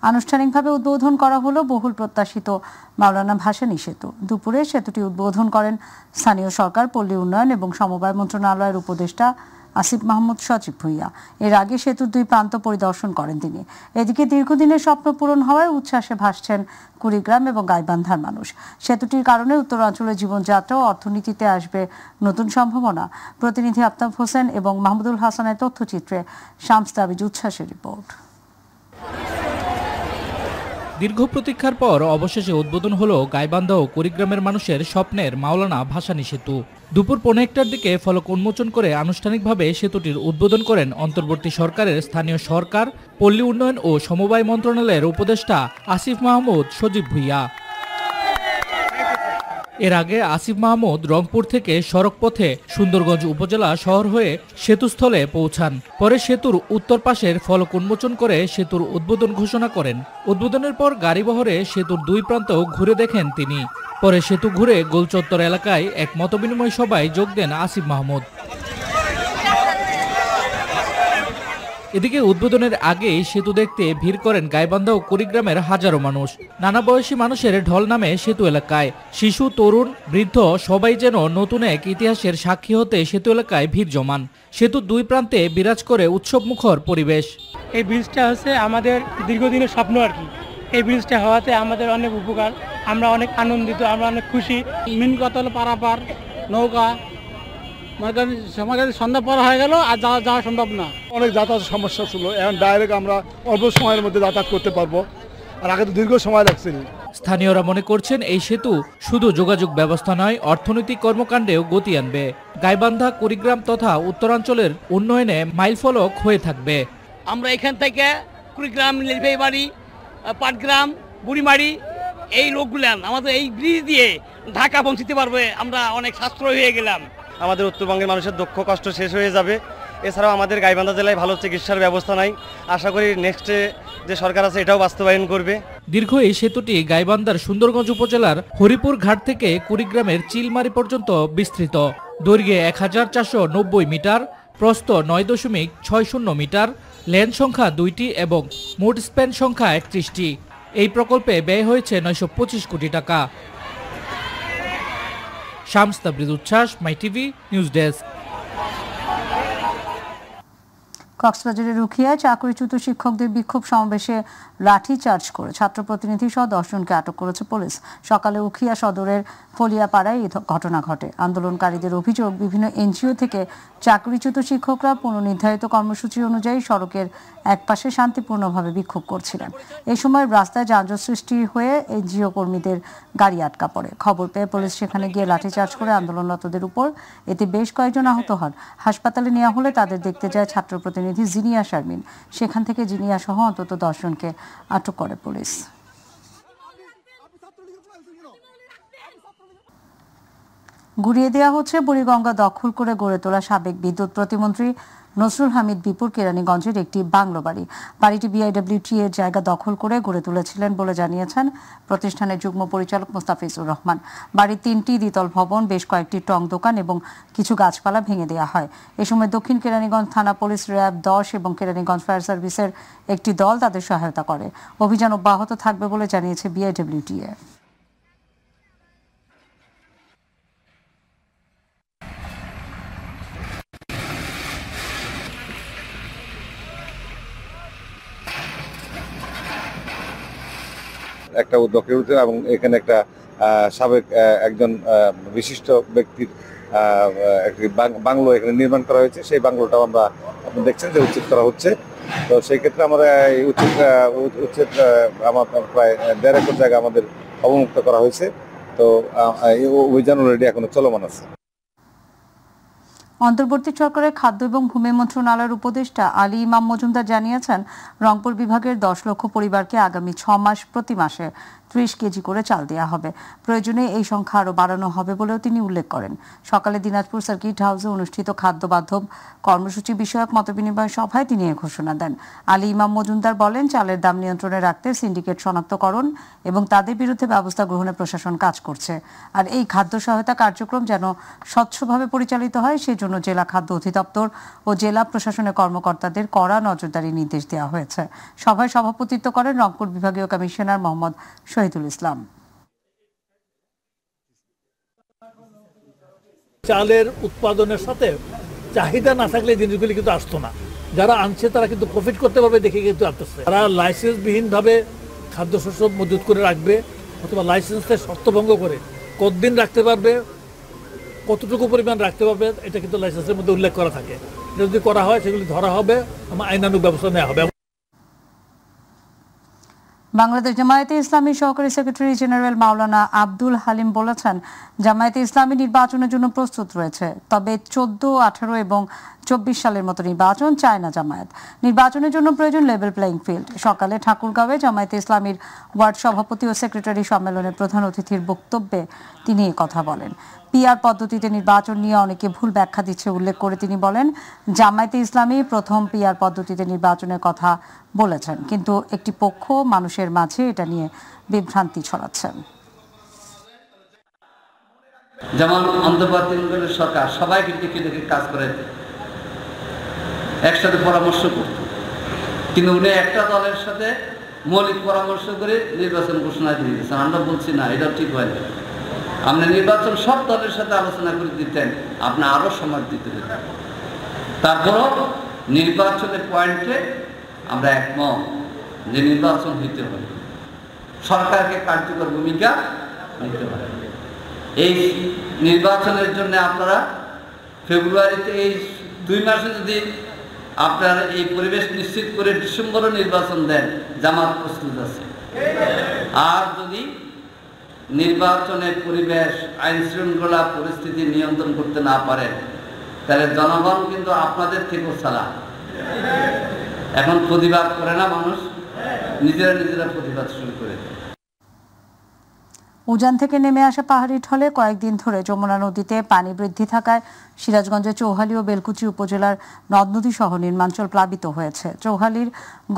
আনুষ্ঠানিকভাবে উদ্বোধন করা হলো বহুল প্রত্যাশিত মাওলানা ভাসানী সেতু। দুপুরে সেতুটি উদ্বোধন করেন স্থানীয় সরকার, পল্লী উন্নয়ন এবং সমবায় মন্ত্রণালয়ের উপদেষ্টা আসিফ মাহমুদ সজীব ভুঁইয়া। এর আগে সেতুর দুই প্রান্ত পরিদর্শন করেন তিনি। এদিকে দীর্ঘদিনের স্বপ্ন পূরণ হওয়ায় উচ্ছ্বাসে ভাসছেন কুড়িগ্রাম এবং গাইবান্ধার মানুষ। সেতুটির কারণে উত্তরাঞ্চলের জীবনযাত্রা ও অর্থনীতিতে আসবে নতুন সম্ভাবনা। প্রতিনিধি আফতাব হোসেন এবং মাহমুদুল হাসানের তথ্যচিত্রে শামস তাবিজ উচ্ছ্বাসের রিপোর্ট। দীর্ঘ প্রতীক্ষার পর অবশেষে উদ্বোধন হলো গাইবান্ধা ও কুড়িগ্রামের মানুষের স্বপ্নের মাওলানা ভাসানী সেতু। দুপুর 1:15টার দিকে ফলক উন্মোচন করে আনুষ্ঠানিকভাবে সেতুটির উদ্বোধন করেন অন্তর্বর্তী সরকারের স্থানীয় সরকার, পল্লী উন্নয়ন ও সমবায় মন্ত্রণালয়ের উপদেষ্টা আসিফ মাহমুদ সজীব ভুঁইয়া। এর আগে আসিফ মাহমুদ রংপুর থেকে সড়ক পথে সুন্দরগঞ্জ উপজেলা শহর হয়ে সেতুস্থলে পৌঁছান। পরে সেতুর উত্তর পাশের ফলক উন্মোচন করে সেতুর উদ্বোধন ঘোষণা করেন। উদ্বোধনের পর গাড়িবহরে সেতুর দুই প্রান্ত ঘুরে দেখেন তিনি। পরে সেতু ঘুরে গোলচত্বর এলাকায় এক মতবিনিময় সভায় যোগ দেন আসিফ মাহমুদ। এদিকে উদ্বোধনের আগেই সেতু দেখতে ভিড় করেন গাইবান্ধা ও কুড়িগ্রামের হাজারো মানুষ। নানা বয়সী মানুষের ঢল নামে সেতু এলাকায়। শিশু, তরুণ, বৃদ্ধ সবাই যেন নতুন এক ইতিহাসের সাক্ষী হতে সেতু এলাকায় ভিড় জমান। সেতুর দুই প্রান্তে বিরাজ করে উৎসবমুখর পরিবেশ। এই ব্রিজটা হচ্ছে আমাদের দীর্ঘদিনের স্বপ্ন আর কি। এই ব্রিজটা হওয়াতে আমাদের অনেক উপকার, আমরা অনেক আনন্দিত, আমরা অনেক খুশি। মিন কতল পারাপার নৌকা সময় সন্ধ্যা পর হয়ে গেল আর যাওয়া সম্ভব না। অনেক যাতায়াত সমস্যা ছিল, এখন ডাইরেক্ট আমরা অল্প সময়ের মধ্যে যাতায়াত করতে পারবো, আর আগে তো দীর্ঘ সময় লাগছিল। স্থানীয়রা মনে করছেন এই সেতু শুধু যোগাযোগ ব্যবস্থা নয়, অর্থনৈতিক কর্মকাণ্ডেও গতি আনবে। গাইবান্ধা, কুড়িগ্রাম তথা উত্তরাঞ্চলের উন্নয়নে মাইলফলক হয়ে থাকবে। আমরা এখান থেকে কুড়িগ্রাম, নীলফামারী, পাটগ্রাম, বুড়িমারি এই লোকগুলান আমাদের এই ব্রিজ দিয়ে ঢাকা পৌঁছতে পারবে। আমরা অনেক সাশ্রয় হয়ে গেলাম। আমাদের উত্তরবঙ্গের মানুষের দুঃখ কষ্ট শেষ হয়ে যাবে। এছাড়াও আমাদের গাইবান্ধা জেলায় ভালো চিকিৎসার ব্যবস্থা নাই। আশা করি নেক্সটে যে সরকার আছে এটাও বাস্তবায়ন করবে। দীর্ঘ এই সেতুটি গাইবান্ধার সুন্দরগঞ্জ উপজেলার হরিপুর ঘাট থেকে কুড়িগ্রামের চিলমারি পর্যন্ত বিস্তৃত। দৈর্ঘ্যে 1490 মিটার, প্রস্থ 9.60 মিটার, লেন সংখ্যা 2টি এবং মোট স্প্যান সংখ্যা 31টি। এই প্রকল্পে ব্যয় হয়েছে 925 কোটি টাকা। শামস তাবরিজ উচ্ছ্বাস, মাই টিভি নিউজ ডেস্ক। কক্সবাজারের রুখিয়ায় চাকরিচ্যুত শিক্ষকদের বিক্ষোভ সমাবেশে লাঠিচার্জ করে ছাত্র প্রতিনিধি সহ 10 জনকে আটক করেছে পুলিশ। সকালে উখিয়া সদরের ফলিয়াপাড়ায় এই ঘটনা ঘটে। আন্দোলনকারীদের অভিযোগ, বিভিন্ন এনজিও থেকে চাকরিচ্যুত শিক্ষকরা পুনর্নির্ধারিত কর্মসূচি অনুযায়ী সড়কের একপাশে শান্তিপূর্ণভাবে বিক্ষোভ করছিলেন। এই সময় রাস্তায় যানজট সৃষ্টি হয়ে এনজিও কর্মীদের গাড়ি আটকা পড়ে। খবর পেয়ে পুলিশ সেখানে গিয়ে লাঠিচার্জ করে আন্দোলনরতদের উপর। এতে বেশ কয়েকজন আহত হন। হাসপাতালে নেওয়া হলে তাদের দেখতে যায় ছাত্র প্রতিনিধি জিনিয়া শারমিন। সেখান থেকে জিনিয়া সহ অন্তত 10 জনকে আটক করে পুলিশ। গুড়িয়ে দেওয়া হচ্ছে বুড়িগঙ্গা দখল করে গড়ে তোলা সাবেক বিদ্যুৎ প্রতিমন্ত্রী নসরুল হামিদ বিপুর কেরানীগঞ্জের একটি বাংলো বাড়ি। বাড়িটি বিআইডব্লিউটি এর জায়গা দখল করে গড়ে তুলেছিলেন বলে জানিয়েছেন প্রতিষ্ঠানের যুগ্ম পরিচালক মোস্তাফিজুর রহমান। বাড়ির 3টি দ্বিতল ভবন, বেশ কয়েকটি টং দোকান এবং কিছু গাছপালা ভেঙে দেওয়া হয়। এ সময় দক্ষিণ কেরানীগঞ্জ থানা পুলিশ, র্যাব 10 এবং কেরানীগঞ্জ ফায়ার সার্ভিসের একটি দল তাদের সহায়তা করে। অভিযান অব্যাহত থাকবে বলে জানিয়েছে বিআইডব্লিউটি। একটা উদ্যোগ হয়েছে এবং এখানে একটা সাবেক একজন বিশিষ্ট ব্যক্তির একটি বাংলো এখানে নির্মাণ করা হয়েছে। সেই বাংলোটাও আমরা আপনি দেখছেন যে উচ্ছেদ করা হচ্ছে। তো সেই ক্ষেত্রে আমরা এই উচ্ছেদ আমার প্রায় 1.5 একর জায়গা আমাদের অবমুক্ত করা হয়েছে। তো এই অভিযান অলরেডি এখনো চলমান আছে। অন্তর্বর্তী সরকারের খাদ্য এবং ভূমি মন্ত্রণালয়ের উপদেষ্টা আলী ইমাম মজুমদার জানিয়েছেন, রংপুর বিভাগের 10 লক্ষ পরিবারকে আগামী 6 মাস প্রতি মাসে 30 কেজি করে চাল দেওয়া হবে। প্রয়োজনে এই সংখ্যা আরও বাড়ানো হবে বলেও তিনি উল্লেখ করেন। সকালে দিনাজপুর সার্কিট হাউসে অনুষ্ঠিত খাদ্য বান্ধব কর্মসূচি বিষয়ক মতবিনিময় সভায় তিনি এ ঘোষণা দেন। আলী ইমাম মজুমদার বলেন, চালের দাম নিয়ন্ত্রণে রাখতে সিন্ডিকেট শনাক্তকরণ এবং তাদের বিরুদ্ধে ব্যবস্থা গ্রহণে প্রশাসন কাজ করছে। আর এই খাদ্য সহায়তা কার্যক্রম যেন স্বচ্ছভাবে পরিচালিত হয়, সেজন্য জন্য জেলা খাদ্য অধিদপ্তর ও জেলা প্রশাসনের কর্মকর্তাদের কড়া নজরদারির নির্দেশ দেওয়া হয়েছে। সভায় সভাপতিত্ব করেন রংপুর বিভাগীয় কমিশনার মোহাম্মদ শহীদুল ইসলাম। চালের উৎপাদনের সাথে চাহিদা না থাকলে জিনিসগুলি কিন্তু আসতো না। যারা আনছে তারা কিন্তু প্রফিট করতে পারবে দেখে কিন্তু আসতেছে। তারা লাইসেন্সবিহীনভাবে খাদ্যশস্য মজুত করে রাখবে অথবা লাইসেন্সের শর্ত ভঙ্গ করে কতদিন রাখতে পারবে, কতটুকু পরিমাণ রাখতে পারবে, এটা কিন্তু লাইসেন্সের মধ্যে উল্লেখ করা থাকে। এটা যদি করা হয় সেগুলি ধরা হবে, আমার আইনানুগ ব্যবস্থা নেওয়া হবে। বাংলাদেশ জামায়াতে ইসলামী সহকারী সেক্রেটারি জেনারেল মাওলানা আব্দুল হালিম বলেছেন, জামায়াতে ইসলামী নির্বাচনের জন্য প্রস্তুত রয়েছে, তবে 14, 18 এবং 24 সালের মতো নির্বাচন চায় না জামায়াত। নির্বাচনের জন্য প্রয়োজন লেভেল প্লেইং ফিল্ড। সকালে ঠাকুরগাঁওয়ে জামায়াতে ইসলামীর ওয়ার্ড সভাপতি ও সেক্রেটারি সম্মেলনের প্রধান অতিথির বক্তব্যে তিনি কথা বলেন। পিআর পদ্ধতিতে নির্বাচন নিয়ে অনেকে ভুল ব্যাখ্যা দিচ্ছে উল্লেখ করে তিনি বলেন, জামায়াতে ইসলামী প্রথম পিআর পদ্ধতিতে নির্বাচনের কথা বলেছেন, কিন্তু একটি পক্ষ মানুষের মাঝে এটা নিয়ে বিভ্রান্তি ছড়াচ্ছেন। যেমন অন্তর্বর্তীকালীন সরকার সবাইকে ডেকে ডেকে কাজ করাইতে একসাথে পরামর্শ করত, কিন্তু উনি একটা দলের সাথে মৌলিক পরামর্শ করে নির্বাচন ঘোষণা দিয়ে দিয়েছেন। আমরা বলছি না, এটা ঠিক হয় না। আপনি নির্বাচন সব দলের সাথে আলোচনা করে দিতেন, আপনি আরো সময় দিতে দিতেন। তারপরও নির্বাচনের পয়েন্টে আমরা একমত যে নির্বাচন হইতে হবে, সরকারকে কার্যকর ভূমিকা নিতে হবে। এই নির্বাচনের জন্য আপনারা ফেব্রুয়ারিতে এই 2 মাসে যদি আপনারা এই পরিবেশ নিশ্চিত করে ডিসেম্বরে নির্বাচন দেন, জামাত প্রস্তুত আছে। আর যদি নির্বাচনের পরিবেশ আইন শৃঙ্খলা পরিস্থিতি নিয়ন্ত্রণ করতে না পারেন, তাহলে জনগণ কিন্তু আপনাদের থেকেও ছাড়া। এখন প্রতিবাদ করে না মানুষ, নিজেরা প্রতিবাদ শুরু করে দেয়। উজান থেকে নেমে আসা পাহাড়ি ঢলে কয়েকদিন ধরে যমুনা নদীতে পানি বৃদ্ধি থাকায় সিরাজগঞ্জের চৌহালি ও বেলকুচি উপজেলার নদ নদী সহ নির্মাঞ্চল প্লাবিত হয়েছে। চৌহালির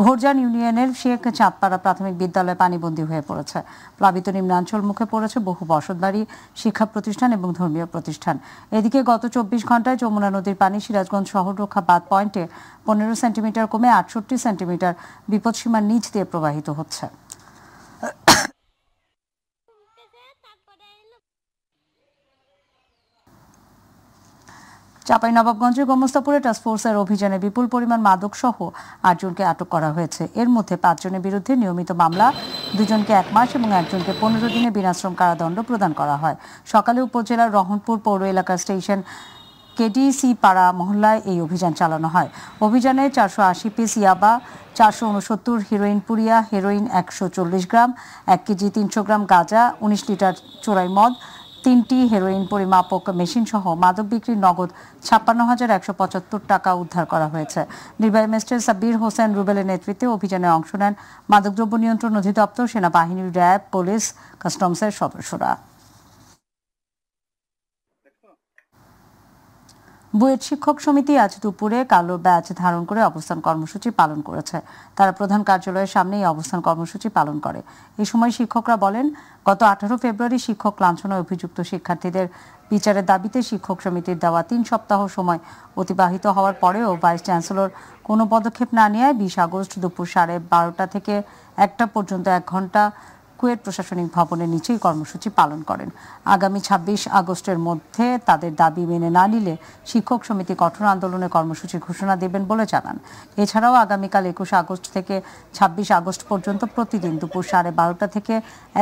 ঘোরজান ইউনিয়নের শেখ চাঁদপাড়া প্রাথমিক বিদ্যালয় পানিবন্দী হয়ে পড়েছে। প্লাবিত নিম্নাঞ্চল মুখে পড়েছে বহু বসতবাড়ি, শিক্ষা প্রতিষ্ঠান এবং ধর্মীয় প্রতিষ্ঠান। এদিকে গত 24 ঘন্টায় যমুনা নদীর পানি সিরাজগঞ্জ শহর রক্ষা বাঁধ পয়েন্টে 15 সেন্টিমিটার কমে 68 সেন্টিমিটার বিপদসীমার নিচ দিয়ে প্রবাহিত হচ্ছে। চাঁপাইনবাবগঞ্জের গোমস্তাপুরে টাস্কফোর্সের অভিযানে বিপুল পরিমাণ মাদক সহ 8 জনকে আটক করা হয়েছে। এর মধ্যে 5 জনের বিরুদ্ধে নিয়মিত মামলা, 2 জনকে 1 মাস এবং 1 জনকে 15 দিনের বিনাশ্রম কারাদণ্ড প্রদান করা হয়। সকালে উপজেলার রহনপুর পৌর এলাকার স্টেশন কেডিসি পাড়া মহল্লায় এই অভিযান চালানো হয়। অভিযানে 480 পিস ইয়াবা, 469 হিরোইন পুরিয়া, হেরোইন 140 গ্রাম, 1 কেজি 300 গ্রাম গাঁজা, 19 লিটার চোরাই মদ, 3টি হেরোইন পরিমাপক মেশিন সহ মাদক বিক্রির নগদ 56,175 টাকা উদ্ধার করা হয়েছে। নির্বাহী ম্যাজিস্ট্রেট সাব্বির হোসেন রুবেলের নেতৃত্বে অভিযানে অংশ নেন মাদকদ্রব্য নিয়ন্ত্রণ অধিদপ্তর, সেনাবাহিনী, র্যাব, পুলিশ, কাস্টমসের সদস্যরা। বুয়েট শিক্ষক সমিতি আজ দুপুরে কালো ব্যাজ ধারণ করে অবস্থান কর্মসূচি পালন করেছে। তারা প্রধান কার্যালয়ের সামনে এই অবস্থান কর্মসূচি পালন করে। এই সময় শিক্ষকরা বলেন, গত 18 ফেব্রুয়ারি শিক্ষক লাঞ্ছনায় অভিযুক্ত শিক্ষার্থীদের বিচারের দাবিতে শিক্ষক সমিতির দেওয়া 3 সপ্তাহ সময় অতিবাহিত হওয়ার পরেও ভাইস চ্যান্সেলর কোনো পদক্ষেপ না নেওয়ায় 20 আগস্ট দুপুর 12:30 থেকে 1টা পর্যন্ত 1 ঘন্টা কুয়েট প্রশাসনিক ভবনের নিচেই কর্মসূচি পালন করেন। আগামী 26 আগস্টের মধ্যে তাদের দাবি মেনে না নিলে শিক্ষক সমিতি কঠোর আন্দোলনের কর্মসূচি ঘোষণা দেবেন বলে জানান। এছাড়াও আগামীকাল 21 আগস্ট থেকে 26 আগস্ট পর্যন্ত প্রতিদিন দুপুর 12:30 থেকে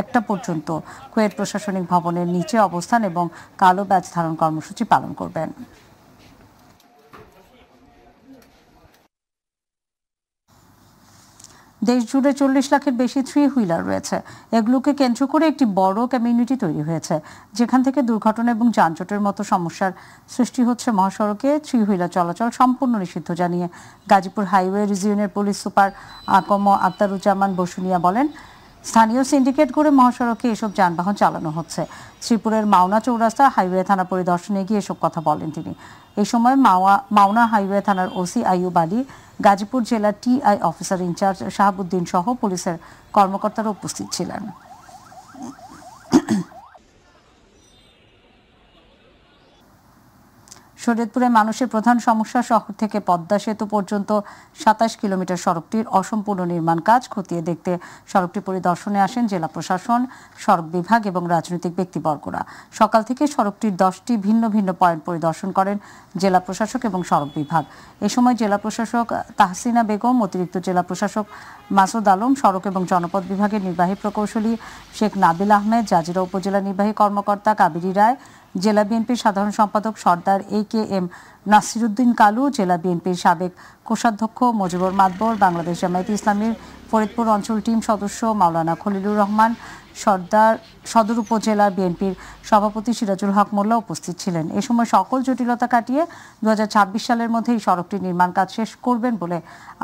1টা পর্যন্ত কুয়েট প্রশাসনিক ভবনের নিচে অবস্থান এবং কালো ব্যাজ ধারণ কর্মসূচি পালন করবেন। দেশ জুড়ে 40 লাখের বেশি 3 হুইলার রয়েছে। এগুলোকে কেন্দ্র করে একটি বড় কমিউনিটি তৈরি হয়েছে, যেখান থেকে দুর্ঘটনা এবং যানজটের মতো সমস্যার সৃষ্টি হচ্ছে। মহাসড়কে 3 হুইলার চলাচল সম্পূর্ণ নিষিদ্ধ জানিয়ে গাজীপুর হাইওয়ে রিজিয়নের পুলিশ সুপার আকম আক্তারুজ্জামান বসুনিয়া বলেন, স্থানীয় সিন্ডিকেট করে মহাসড়কে এসব যানবাহন চালানো হচ্ছে। শ্রীপুরের মাওনা চৌরাস্তা হাইওয়ে থানা পরিদর্শনে গিয়ে এসব কথা বলেন তিনি। এই সময় মাওনা হাইওয়ে থানার ওসি আইয়ুব আলী, গাজীপুর জেলার টিআই অফিসার ইনচার্জ শাহাবুদ্দিন সহ পুলিশের কর্মকর্তারা উপস্থিত ছিলেন। শরীয়তপুরে মানুষের প্রধান সমস্যা শহর থেকে পদ্মা সেতু পর্যন্ত ২৭ কিলোমিটার সড়কটির অসম্পূর্ণ নির্মাণ কাজ খতিয়ে দেখতে সড়কটি পরিদর্শনে আসেন জেলা প্রশাসন, সড়ক বিভাগ এবং রাজনৈতিক ব্যক্তিবর্গরা। সকাল থেকে সড়কটির 10টি ভিন্ন ভিন্ন পয়েন্ট পরিদর্শন করেন জেলা প্রশাসক এবং সড়ক বিভাগ। এ সময় জেলা প্রশাসক তাহসিনা বেগম, অতিরিক্ত জেলা প্রশাসক মাসুদ আলম, সড়ক এবং জনপথ বিভাগের নির্বাহী প্রকৌশলী শেখ নাবিল আহমেদ, জাজিরা উপজেলা নির্বাহী কর্মকর্তা কাবেরী রায়, জেলা বিএনপির সাধারণ সম্পাদক সর্দার AKM নাসিরুদ্দিন কালু, জেলা বিএনপির সাবেক কোষাধ্যক্ষ মুজিবুর মাতবর, বাংলাদেশ জামায়াতে ইসলামীর ফরিদপুর অঞ্চল টিম সদস্য মাওলানা খলিলুর রহমান, সদর উপজেলা বিএনপির সভাপতি সিরাজুল হক মোল্লা উপস্থিত ছিলেন। এ সময় সকল জটিলতা কাটিয়ে 2026 সালের মধ্যে এই সড়কটির নির্মাণ কাজ শেষ করবেন বলে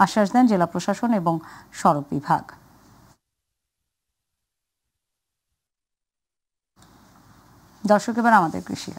আশ্বাস দেন জেলা প্রশাসন এবং সড়ক বিভাগ। দর্শক, এবার আমাদের কৃষি।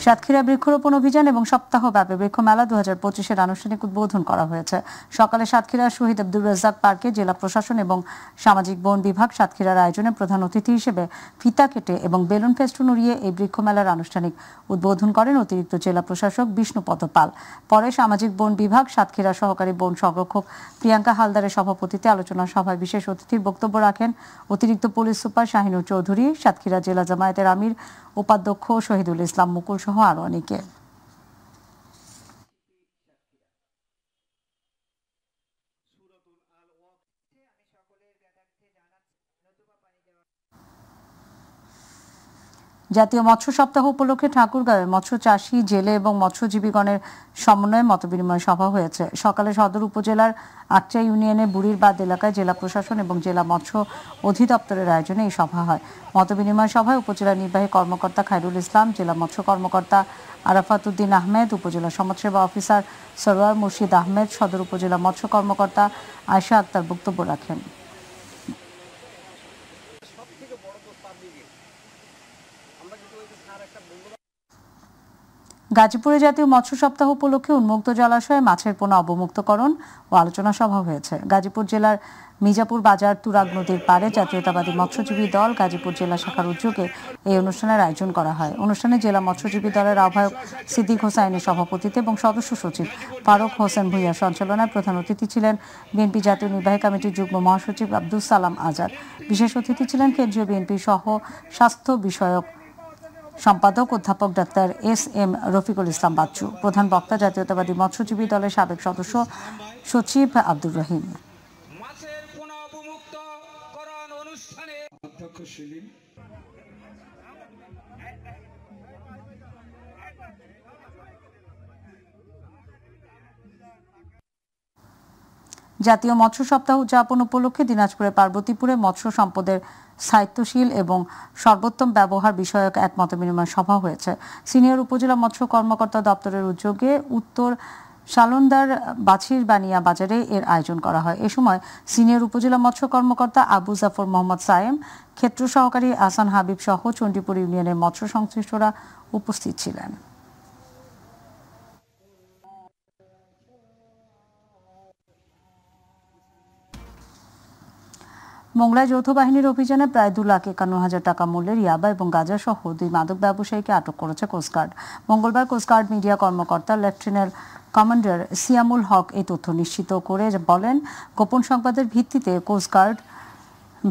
সাতক্ষীরা বৃক্ষরোপণ অভিযান এবং সপ্তাহব্যাপী বৃক্ষ মেলা 2025-এর আনুষ্ঠানিক উদ্বোধন করা হয়েছে। সকালে সাতক্ষীরা শহীদ আব্দুর রাজ্জাক পার্কে জেলা প্রশাসন এবং সামাজিক বন বিভাগ সাতক্ষীরার আয়োজনে প্রধান অতিথি হিসেবে ফিতা কেটে এবং বেলুন ফেস্টুন উড়িয়ে এই বৃক্ষ মেলার আনুষ্ঠানিক উদ্বোধন করেন অতিরিক্ত জেলা প্রশাসক বিষ্ণুপদ পাল। পরে সামাজিক বন বিভাগ সাতক্ষীরা সহকারী বন সংরক্ষক প্রিয়াঙ্কা হালদারের সভাপতিত্বে আলোচনা সভায় বিশেষ অতিথির বক্তব্য রাখেন অতিরিক্ত পুলিশ সুপার শাহিনুর চৌধুরী, সাতক্ষীরা জেলা জামায়াতের আমির উপাধ্যক্ষ শহীদুল ইসলাম মুকুল সহ আরো অনেকে। জাতীয় মৎস্য সপ্তাহ উপলক্ষে ঠাকুরগাঁওয়ে মৎস্য চাষী, জেলে এবং মৎস্যজীবীগণের সমন্বয়ে মতবিনিময় সভা হয়েছে। সকালে সদর উপজেলার আটচা ইউনিয়নের বুড়ির বাদ এলাকায় জেলা প্রশাসন এবং জেলা মৎস্য অধিদপ্তরের আয়োজনে এই সভা হয়। মতবিনিময় সভায় উপজেলা নির্বাহী কর্মকর্তা খায়রুল ইসলাম, জেলা মৎস্য কর্মকর্তা আরাফাত উদ্দিন আহমেদ, উপজেলা সমাজসেবা অফিসার সরওয়ার মুর্শিদ আহমেদ, সদর উপজেলা মৎস্য কর্মকর্তা আয়শা আক্তার বক্তব্য রাখেন। গাজীপুরে জাতীয় মৎস্য সপ্তাহ উপলক্ষে উন্মুক্ত জলাশয়ে মাছের পোনা অবমুক্তকরণ ও আলোচনা সভা হয়েছে। গাজীপুর জেলার মির্জাপুর বাজার তুরাগ নদীর পাড়ে জাতীয়তাবাদী মৎস্যজীবী দল গাজীপুর জেলা শাখার উদ্যোগে এই অনুষ্ঠানের আয়োজন করা হয়। অনুষ্ঠানে জেলা মৎস্যজীবী দলের আহ্বায়ক সিদ্দিক হোসাইনের সভাপতিত্বে এবং সদস্য সচিব ফারুক হোসেন ভূঁইয়ার সঞ্চালনায় প্রধান অতিথি ছিলেন বিএনপি জাতীয় নির্বাহী কমিটির যুগ্ম মহাসচিব আব্দুস সালাম আজাদ। বিশেষ অতিথি ছিলেন কেন্দ্রীয় বিএনপি সহ স্বাস্থ্য বিষয়ক সম্পাদক অধ্যাপক ডাক্তার SM রফিকুল ইসলাম বাচ্চু। প্রধান বক্তা জাতীয়তাবাদী মৎস্যজীবী দলের সাবেক সদস্য সচিব আব্দুর রহিম। জাতীয় মৎস্য সপ্তাহ উদযাপন উপলক্ষে দিনাজপুরের পার্বতীপুরে মৎস্য সম্পদের স্থায়িত্বশীল এবং সর্বোত্তম ব্যবহার বিষয়ক এক মতবিনিময় সভা হয়েছে। সিনিয়র উপজেলা মৎস্য কর্মকর্তা দপ্তরের উদ্যোগে উত্তর শালন্দার বাছির বানিয়া বাজারে এর আয়োজন করা হয়। এ সময় সিনিয়র উপজেলা মৎস্য কর্মকর্তা আবু জাফর মোহাম্মদ সায়েম, ক্ষেত্র সহকারী আসান হাবিব সহ চণ্ডীপুর ইউনিয়নের মৎস্য সংশ্লিষ্টরা উপস্থিত ছিলেন। মোংলায় যৌথ বাহিনীর অভিযানে প্রায় 2,51,000 টাকা মূল্যের ইয়াবা এবং গাঁজা সহ 2 মাদক ব্যবসায়ীকে আটক করেছে কোস্টগার্ড। মঙ্গলবার কোস্টগার্ড মিডিয়া কর্মকর্তা লেফটেন্যান্ট কমান্ডার সিয়ামুল হক এই তথ্য নিশ্চিত করে বলেন, গোপন সংবাদের ভিত্তিতে কোস্টগার্ড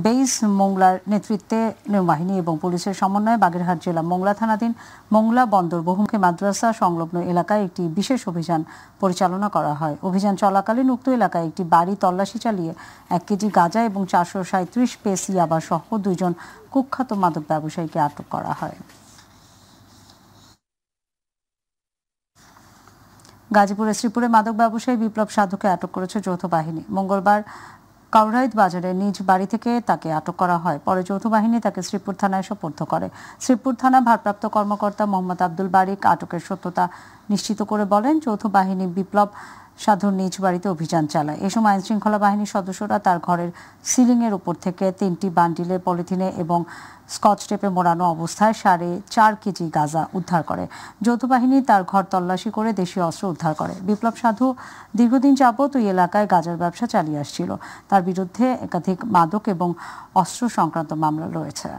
বেইস মোংলার নেতৃত্বে নৌবাহিনী এবং পুলিশের সমন্বয়ে বাগেরহাট জেলা মোংলা থানাধীন মোংলা বন্দর বহুমুখী মাদ্রাসা সংলগ্ন এলাকায় একটি বিশেষ অভিযান পরিচালনা করা হয়। অভিযান চলাকালীন উক্ত এলাকায় একটি বাড়ি তল্লাশি চালিয়ে 1 কেজি গাঁজা এবং 437 পেস ইয়াবা সহ 2 জন কুখ্যাত মাদক ব্যবসায়ীকে আটক করা হয়। গাজীপুরের শ্রীপুরে মাদক ব্যবসায়ী বিপ্লব সাধুকে আটক করেছে যৌথ বাহিনী। মঙ্গলবার কাউরাইদ বাজারে নিজ বাড়ি থেকে তাকে আটক করা হয়। পরে যৌথ বাহিনী তাকে শ্রীপুর থানায় সোপর্দ করে। শ্রীপুর থানা ভারপ্রাপ্ত কর্মকর্তা মোহাম্মদ আব্দুল বারিক আটকের সত্যতা নিশ্চিত করে বলেন, যৌথ বাহিনী বিপ্লব সাধুর নিজ বাড়িতে অভিযান চালায়। এ সময় আইনশৃঙ্খলা বাহিনীর সদস্যরা তার ঘরের সিলিংয়ের উপর থেকে 3টি বান্ডিলে পলিথিনে এবং স্কচ টেপে মোড়ানো অবস্থায় 4.5 কেজি গাঁজা উদ্ধার করে। যৌথ বাহিনী তার ঘর তল্লাশি করে দেশীয় অস্ত্র উদ্ধার করে। বিপ্লব সাধু দীর্ঘদিন যাবৎ ওই এলাকায় গাঁজার ব্যবসা চালিয়ে আসছিল। তার বিরুদ্ধে একাধিক মাদক এবং অস্ত্র সংক্রান্ত মামলা রয়েছে।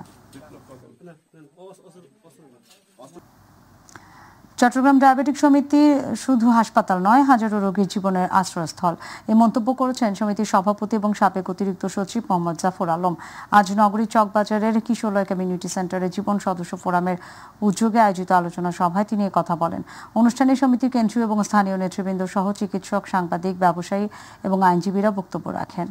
চট্টগ্রাম ডায়াবেটিক সমিতি শুধু হাসপাতাল নয়, হাজারো রোগীর জীবনের আশ্রয়স্থল। এই মন্তব্য করেছেন সমিতির সভাপতি এবং সাবেক অতিরিক্ত সচিব মোহাম্মদ জাফর আলম। আজ নগরীর চকবাজারের কিশোরলয় কমিউনিটি সেন্টারে জীবন সদস্য ফোরামের উদ্যোগে আয়োজিত আলোচনা সভায় তিনি কথা বলেন। অনুষ্ঠানে সমিতির কেন্দ্রীয় এবং স্থানীয় নেতৃবৃন্দ সহ চিকিৎসক, সাংবাদিক, ব্যবসায়ী এবং আইনজীবীরা বক্তব্য রাখেন।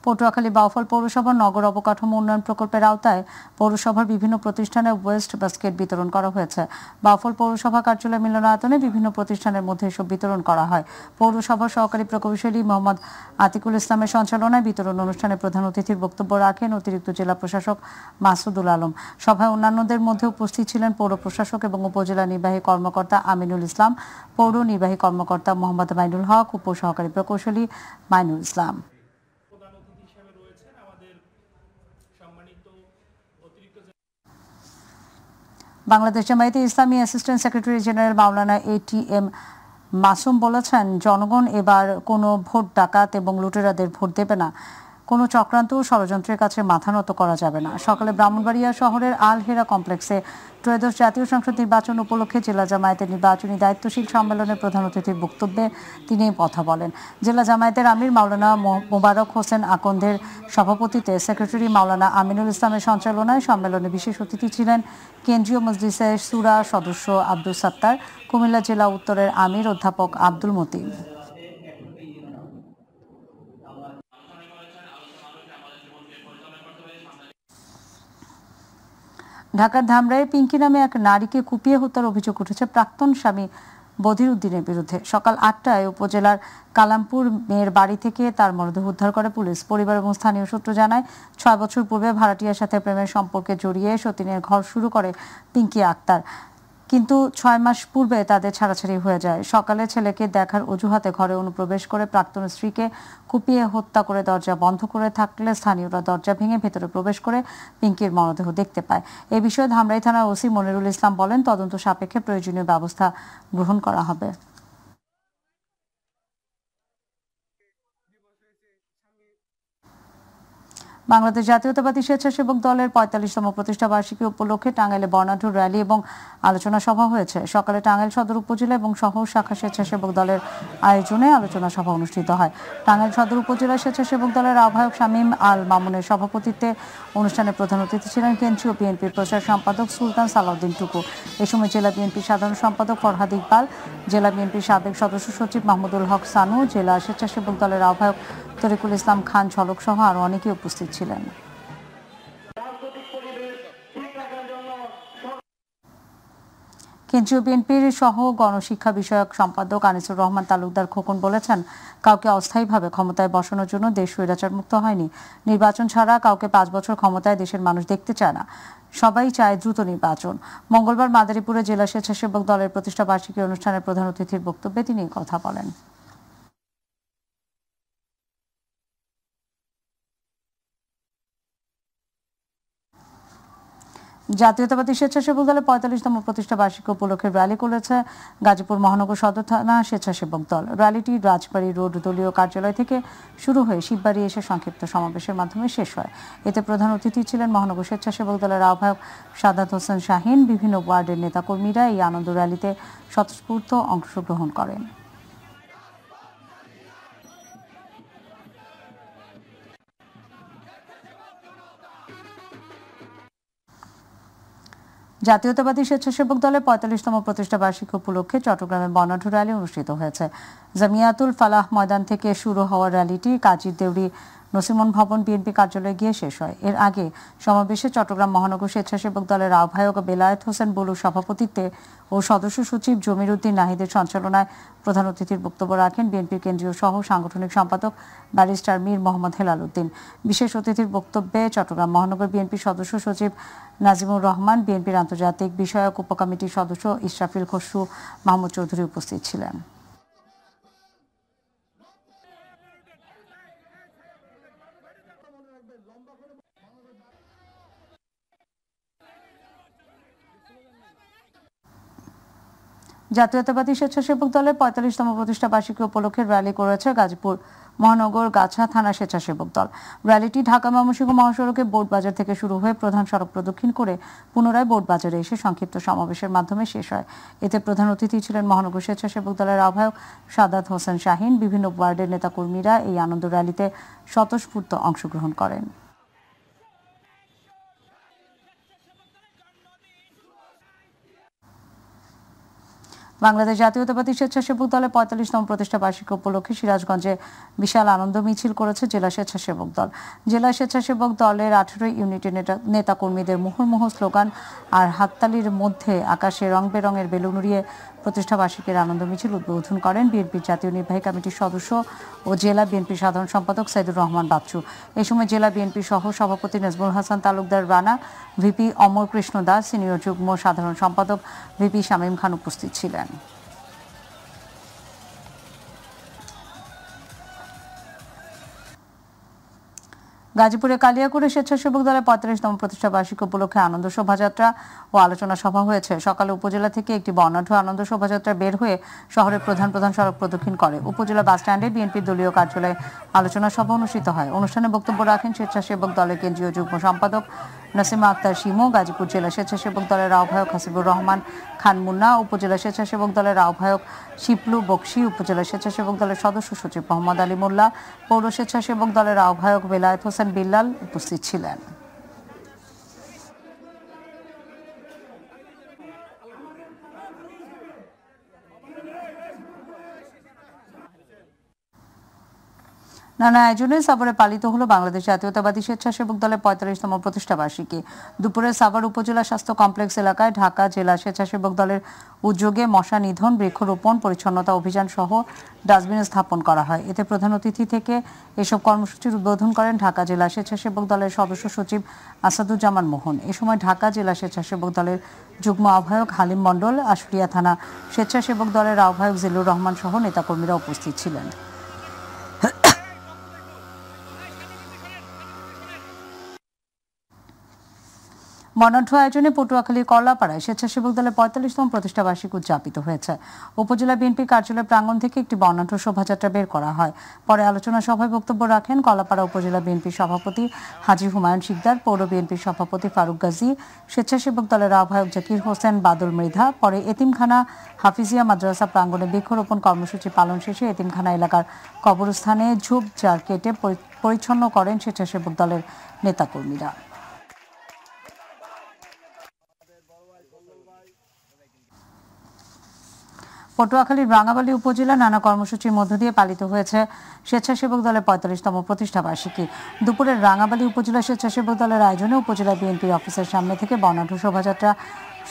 পটুয়াখালী বাউফল পৌরসভার নগর অবকাঠামো উন্নয়ন প্রকল্পের আওতায় পৌরসভার বিভিন্ন প্রতিষ্ঠানে ওয়েস্ট বাস্কেট বিতরণ করা হয়েছে। বাউফল পৌরসভা কার্যালয় মিলনায়তনে বিভিন্ন প্রতিষ্ঠানের মধ্যে এসব বিতরণ করা হয়। পৌরসভার সহকারী প্রকৌশলী মোহাম্মদ আতিকুল ইসলামের সঞ্চালনায় বিতরণ অনুষ্ঠানে প্রধান অতিথির বক্তব্য রাখেন অতিরিক্ত জেলা প্রশাসক মাসুদুল আলম। সভায় অন্যান্যদের মধ্যে উপস্থিত ছিলেন পৌর প্রশাসক এবং উপজেলা নির্বাহী কর্মকর্তা আমিনুল ইসলাম, পৌর নির্বাহী কর্মকর্তা মোহাম্মদ মাইনুল হক, উপসহকারী প্রকৌশলী মাইনুল ইসলাম। বাংলাদেশ জামায়াতে ইসলামী অ্যাসিস্ট্যান্ট সেক্রেটারি জেনারেল মাওলানা ATM মাসুম বলেছেন, জনগণ এবার কোনো ভোট ডাকাত এবং লুটেরাদের ভোট দেবে না। কোনো চক্রান্ত ও ষড়যন্ত্রের কাছে মাথা নত করা যাবে না। সকালে ব্রাহ্মণবাড়িয়া শহরের আল হেরা কমপ্লেক্সে ত্রয়োদশ জাতীয় সংসদ নির্বাচন উপলক্ষে জেলা জামায়াতের নির্বাচনী দায়িত্বশীল সম্মেলনের প্রধান অতিথির বক্তব্যে তিনি এই কথা বলেন। জেলা জামায়াতের আমির মাওলানা মোবারক হোসেন আকন্দের সভাপতিত্বে সেক্রেটারি মাওলানা আমিনুল ইসলামের সঞ্চালনায় সম্মেলনে বিশেষ অতিথি ছিলেন কেন্দ্রীয় মজলিসের সুরা সদস্য আব্দুল সাত্তার, কুমিল্লা জেলা উত্তরের আমির অধ্যাপক আব্দুল মতিন। ঢাকার ধামরাইয়ে পিঙ্কি নামে এক নারীকে কুপিয়ে হত্যার অভিযোগ উঠেছে প্রাক্তন স্বামী বদির উদ্দিনের বিরুদ্ধে। সকাল 8টায় উপজেলার কালামপুর মেয়ের বাড়ি থেকে তার মরদেহ উদ্ধার করে পুলিশ। পরিবার এবং স্থানীয় সূত্র জানায়, 6 বছর পূর্বে ভাড়াটিয়ার সাথে প্রেমের সম্পর্কে জড়িয়ে সতীনের ঘর শুরু করে পিঙ্কি আক্তার, কিন্তু 6 মাস পূর্বে তাদের ছাড়াছাড়ি হয়ে যায়। সকালে ছেলেকে দেখার অজুহাতে ঘরে অনুপ্রবেশ করে প্রাক্তন স্ত্রীকে কুপিয়ে হত্যা করে দরজা বন্ধ করে থাকলে স্থানীয়রা দরজা ভেঙে ভেতরে প্রবেশ করে পিঙ্কির মরদেহ দেখতে পায়। এ বিষয়ে ধামরাই থানার ওসি মনিরুল ইসলাম বলেন, তদন্ত সাপেক্ষে প্রয়োজনীয় ব্যবস্থা গ্রহণ করা হবে। বাংলাদেশ জাতীয়তাবাদী স্বেচ্ছাসেবক দলের 45তম প্রতিষ্ঠা বার্ষিকী উপলক্ষে টাঙ্গাইলে বর্ণাঢ্য র্যালি এবং আলোচনা সভা হয়েছে। সকালে টাঙ্গাইল সদর উপজেলা এবং শহর শাখা স্বেচ্ছাসেবক দলের আয়োজনে আলোচনা সভা অনুষ্ঠিত হয়। টাঙ্গাইল সদর উপজেলা স্বেচ্ছাসেবক দলের আহ্বায়ক শামীম আল মামুনের সভাপতিত্বে অনুষ্ঠানে প্রধান অতিথি ছিলেন কেন্দ্রীয় বিএনপির প্রচার সম্পাদক সুলতান সালাউদ্দিন টুকু। এ সময় জেলা বিএনপির সাধারণ সম্পাদক ফরহাদ ইকবাল, জেলা বিএনপির সাবেক সদস্য সচিব মাহমুদুল হক সানু, জেলা স্বেচ্ছাসেবক দলের আহ্বায়ক তরিকুল ইসলাম খান ঝলক সহ আরো অনেকে উপস্থিত ছিলেন। কেন্দ্রীয় বিএনপির সহ গণশিক্ষা বিষয়ক সম্পাদক আনিসুর রহমান তালুকদার খোকন বলেছেন, কাউকে অস্থায়ীভাবে ক্ষমতায় বসানোর জন্য দেশ স্বৈরাচার মুক্ত হয়নি। নির্বাচন ছাড়া কাউকে 5 বছর ক্ষমতায় দেশের মানুষ দেখতে চায় না। সবাই চায় দ্রুত নির্বাচন। মঙ্গলবার মাদারীপুরে জেলা স্বেচ্ছাসেবক দলের প্রতিষ্ঠা বার্ষিকী অনুষ্ঠানের প্রধান অতিথির বক্তব্যে তিনি কথা বলেন। জাতীয়তাবাদী স্বেচ্ছাসেবক দলের 45তম প্রতিষ্ঠা বার্ষিকী উপলক্ষে র্যালি করেছে গাজীপুর মহানগর সদর থানা স্বেচ্ছাসেবক দল। র্যালিটি রাজবাড়ী রোড দলীয় কার্যালয় থেকে শুরু হয়ে শিববাড়ি এসে সংক্ষিপ্ত সমাবেশের মাধ্যমে শেষ হয়। এতে প্রধান অতিথি ছিলেন মহানগর স্বেচ্ছাসেবক দলের আহ্বায়ক সাদাত হোসেন শাহিন। বিভিন্ন ওয়ার্ডের নেতাকর্মীরা এই আনন্দ র্যালিতে স্বতঃস্ফূর্ত অংশগ্রহণ করেন। জাতীয়তাবাদী স্বেচ্ছাসেবক দলের 45তম প্রতিষ্ঠা বার্ষিকী উপলক্ষে চট্টগ্রামে বর্ণাঢ্য র্যালি অনুষ্ঠিত হয়েছে। জামিয়াতুল ফালাহ ময়দান থেকে শুরু হওয়া র্যালিটি কাজীর দেউরি নসিমন ভবন বিএনপি কার্যালয়ে গিয়ে শেষ হয়। এর আগে সমাবেশে চট্টগ্রাম মহানগর স্বেচ্ছাসেবক দলের আহ্বায়ক বেলায়েত হোসেন বুলুর সভাপতিত্বে ও সদস্য সচিব জমির উদ্দিন নাহিদের সঞ্চালনায় প্রধান অতিথির বক্তব্য রাখেন বিএনপির কেন্দ্রীয় সহ সাংগঠনিক সম্পাদক ব্যারিস্টার মীর মোহাম্মদ হেলাল উদ্দিন। বিশেষ অতিথির বক্তব্যে চট্টগ্রাম মহানগর বিএনপির সদস্য সচিব নাজিমুর রহমান, বিএনপির আন্তর্জাতিক বিষয়ক উপকমিটির সদস্য ইসরাফিল খসরু, মাহমুদ চৌধুরী উপস্থিত ছিলেন। জাতীয়তাবাদী স্বেচ্ছাসেবক দলের ৪৫তম প্রতিষ্ঠা বার্ষিকী উপলক্ষে র্যালি করেছে গাজীপুর মহানগর গাছা থানা স্বেচ্ছাসেবক দল। র্যালিটি ঢাকা ময়মনসিংহ মহাসড়কে বোর্ড বাজার থেকে শুরু হয়ে প্রধান সড়ক প্রদক্ষিণ করে পুনরায় বোর্ড বাজারে এসে সংক্ষিপ্ত সমাবেশের মাধ্যমে শেষ হয়। এতে প্রধান অতিথি ছিলেন মহানগর স্বেচ্ছাসেবক দলের আহ্বায়ক সাদাত হোসেন শাহীন। বিভিন্ন ওয়ার্ডের নেতাকর্মীরা এই আনন্দ র্যালিতে স্বতঃস্ফূর্ত অংশগ্রহণ করেন। বাংলাদেশ জাতীয়তাবাদী স্বেচ্ছাসেবক দলের ৪৫তম প্রতিষ্ঠা বার্ষিকী উপলক্ষে সিরাজগঞ্জে বিশাল আনন্দ মিছিল করেছে জেলা স্বেচ্ছাসেবক দল। জেলা স্বেচ্ছাসেবক দলের ১৮ ইউনিটের নেতাকর্মীদের মুহুর্মুহু স্লোগান আর হাততালির মধ্যে আকাশে রং বেরঙের বেলুন উড়িয়ে প্রতিষ্ঠা বার্ষিকীর আনন্দ মিছিল উদ্বোধন করেন বিএনপির জাতীয় নির্বাহী কমিটির সদস্য ও জেলা বিএনপির সাধারণ সম্পাদক সাইদুর রহমান বাচ্চু। এই সময় জেলা বিএনপির সহ সভাপতি নাজমুল হাসান তালুকদার রানা, ভিপি অমর কৃষ্ণ দাস, সিনিয়র যুগ্ম সাধারণ সম্পাদক ভিপি শামীম খান উপস্থিত ছিলেন। গাজীপুরে কালিয়াকুড়ে স্বেচ্ছাসেবক দলের ৪৫তম প্রতিষ্ঠা বার্ষিকী উপলক্ষে আনন্দ শোভাযাত্রা ও আলোচনা সভা হয়েছে। সকালে উপজেলা থেকে একটি বর্ণাঢ্য আনন্দ শোভাযাত্রা বের হয়ে শহরের প্রধান সড়ক প্রদক্ষিণ করে। উপজেলা বাস স্ট্যান্ডে বিএনপির দলীয় কার্যালয়ে আলোচনা সভা অনুষ্ঠিত হয়। অনুষ্ঠানে বক্তব্য রাখেন স্বেচ্ছাসেবক দলের কেন্দ্রীয় যুগ্ম সম্পাদক নাসিমা আক্তার শিমু, গাজীপুর জেলা স্বেচ্ছাসেবক দলের আহ্বায়ক হাসিবুর রহমান খান মুন্না, উপজেলা স্বেচ্ছাসেবক দলের আহ্বায়ক শিপলু বক্সি, উপজেলা স্বেচ্ছাসেবক দলের সদস্য সচিব মোহাম্মদ আলী মোল্লা, পৌর স্বেচ্ছাসেবক দলের আহ্বায়ক বেলায়েত হোসেন বিল্লাল উপস্থিত ছিলেন। নানা আয়োজনে সাভারে পালিত হলো বাংলাদেশ জাতীয়তাবাদী স্বেচ্ছাসেবক দলের ৪৫তম প্রতিষ্ঠা বার্ষিকী। দুপুরে সাভার উপজেলা স্বাস্থ্য কমপ্লেক্স এলাকায় ঢাকা জেলা স্বেচ্ছাসেবক দলের উদ্যোগে মশা নিধন, বৃক্ষরোপণ, পরিচ্ছন্নতা অভিযান সহ ডাস্টবিন স্থাপন করা হয়। এতে প্রধান অতিথি থেকে এসব কর্মসূচির উদ্বোধন করেন ঢাকা জেলা স্বেচ্ছাসেবক দলের সদস্য সচিব আসাদুজ্জামান মোহন। এ সময় ঢাকা জেলা স্বেচ্ছাসেবক দলের যুগ্ম আহ্বায়ক হালিম মণ্ডল, আশুলিয়া থানা স্বেচ্ছাসেবক দলের আহ্বায়ক জিল্লুর রহমান সহ নেতাকর্মীরা উপস্থিত ছিলেন। বর্ণাঢ্য আয়োজনে পটুয়াখালীর কলাপাড়ায় স্বেচ্ছাসেবক দলের ৪৫তম প্রতিষ্ঠা বার্ষিকী উদযাপিত হয়েছে। উপজেলা বিএনপি কার্যালয় প্রাঙ্গণ থেকে একটি বর্ণাঢ্য শোভাযাত্রা বের করা হয়। পরে আলোচনা সভায় বক্তব্য রাখেন কলাপাড়া উপজেলা বিএনপির সভাপতি হাজী হুমায়ুন শিকদার, পৌর বিএনপির সভাপতি ফারুক গাজী, স্বেচ্ছাসেবক দলের আহ্বায়ক জাকির হোসেন বাদল মৃধা। পরে এতিমখানা হাফিজিয়া মাদ্রাসা প্রাঙ্গণে বৃক্ষরোপণ কর্মসূচি পালন শেষে এতিমখানা এলাকার কবরস্থানে ঝোপঝাড় কেটে পরিচ্ছন্ন করেন স্বেচ্ছাসেবক দলের নেতাকর্মীরা। পটুয়াখালীর রাঙাবালী উপজেলা নানা কর্মসূচির মধ্য দিয়ে পালিত হয়েছে স্বেচ্ছাসেবক দলের ৪৫তম প্রতিষ্ঠা বার্ষিকী। দুপুরে রাঙাবালী উপজেলা স্বেচ্ছাসেবক দলের আয়োজনে উপজেলা বিএনপির অফিসের সামনে থেকে বর্ণাঢ্য শোভাযাত্রা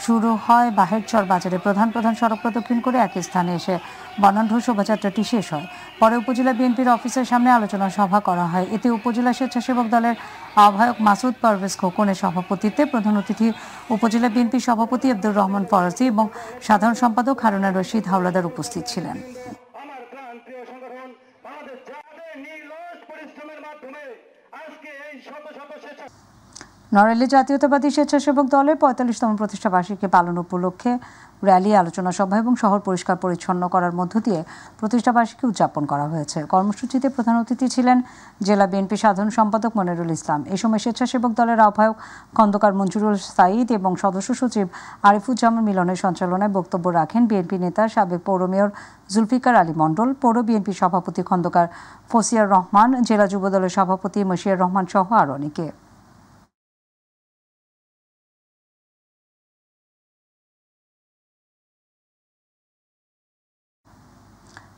শুরু হয় বাহেরচর বাজারে প্রধান সড়ক প্রদক্ষিণ করে একই স্থানে এসে বর্ণাঢ্য শোভাযাত্রাটি শেষ হয়। পরে উপজেলা বিএনপির অফিসের সামনে আলোচনা সভা করা হয়। এতে উপজেলা স্বেচ্ছাসেবক দলের আহ্বায়ক মাসুদ পারভেজ খোকনের সভাপতিত্বে প্রধান অতিথি উপজেলা বিএনপির সভাপতি আব্দুর রহমান ফরাজি এবং সাধারণ সম্পাদক হারুনা রশিদ হাওলাদার উপস্থিত ছিলেন। নড়াইলে জাতীয়তাবাদী স্বেচ্ছাসেবক দলের ৪৫তম প্রতিষ্ঠা বার্ষিকী পালন উপলক্ষে র্যালি, আলোচনা সভা এবং শহর পরিষ্কার পরিচ্ছন্ন করার মধ্য দিয়ে প্রতিষ্ঠা বার্ষিকী উদযাপন করা হয়েছে। কর্মসূচিতে প্রধান অতিথি ছিলেন জেলা বিএনপি সাধারণ সম্পাদক মনিরুল ইসলাম। এই সময় স্বেচ্ছাসেবক দলের আহ্বায়ক খন্দকার মঞ্জুরুল সাঈদ এবং সদস্য সচিব আরিফুজ্জামান মিলনের সঞ্চালনায় বক্তব্য রাখেন বিএনপি নেতা সাবেক পৌর মেয়র জুলফিকার আলী মণ্ডল, পৌর বিএনপি সভাপতি খন্দকার ফসিয়ার রহমান, জেলা যুব দলের সভাপতি মশিয়ার রহমান সহ আরও অনেকে।